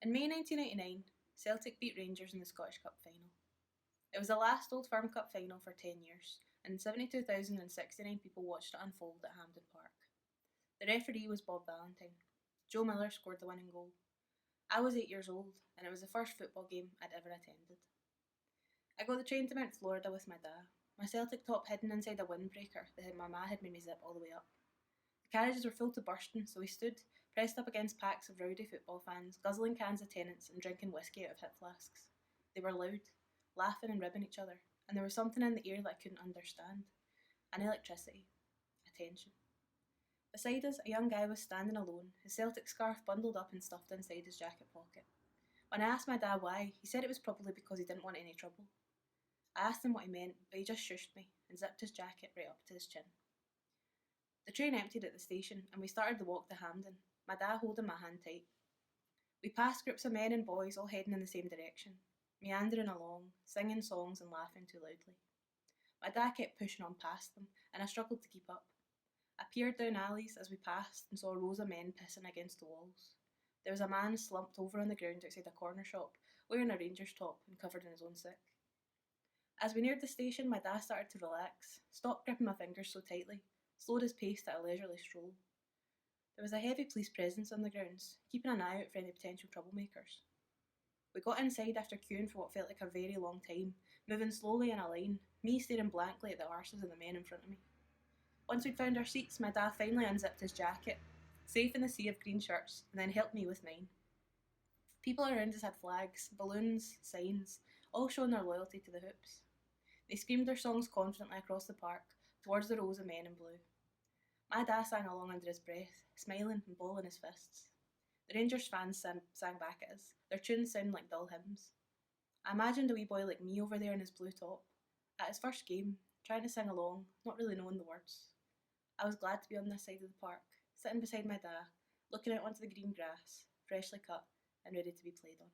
In May 1989, Celtic beat Rangers in the Scottish Cup final. It was the last Old Firm Cup final for 10 years, and 72,069 people watched it unfold at Hampden Park. The referee was Bob Valentine. Joe Miller scored the winning goal. I was 8 years old, and it was the first football game I'd ever attended. I got the train to Mount Florida with my dad, my Celtic top hidden inside a windbreaker that my ma had made me zip all the way up. The carriages were full to bursting, so we stood, pressed up against packs of rowdy football fans, guzzling cans of Tennent's and drinking whiskey out of hip flasks. They were loud, laughing and ribbing each other, and there was something in the air that I couldn't understand. An electricity. A tension. Beside us, a young guy was standing alone, his Celtic scarf bundled up and stuffed inside his jacket pocket. When I asked my dad why, he said it was probably because he didn't want any trouble. I asked him what he meant, but he just shushed me and zipped his jacket right up to his chin. The train emptied at the station, and we started the walk to Hampden, my dad holding my hand tight. We passed groups of men and boys all heading in the same direction, meandering along, singing songs and laughing too loudly. My dad kept pushing on past them, and I struggled to keep up. I peered down alleys as we passed and saw rows of men pissing against the walls. There was a man slumped over on the ground outside a corner shop, wearing a Rangers top and covered in his own sick. As we neared the station, my dad started to relax, stopped gripping my fingers so tightly, slowed his pace to a leisurely stroll. There was a heavy police presence on the grounds, keeping an eye out for any potential troublemakers. We got inside after queuing for what felt like a very long time, moving slowly in a line, me staring blankly at the arses of the men in front of me. Once we'd found our seats, my dad finally unzipped his jacket, safe in the sea of green shirts, and then helped me with mine. People around us had flags, balloons, signs, all showing their loyalty to the Hoops. They screamed their songs confidently across the park, towards the rows of men in blue. My dad sang along under his breath, smiling and balling his fists. The Rangers fans sang back at us, their tunes sounding like dull hymns. I imagined a wee boy like me over there in his blue top, at his first game, trying to sing along, not really knowing the words. I was glad to be on this side of the park, sitting beside my dad, looking out onto the green grass, freshly cut and ready to be played on.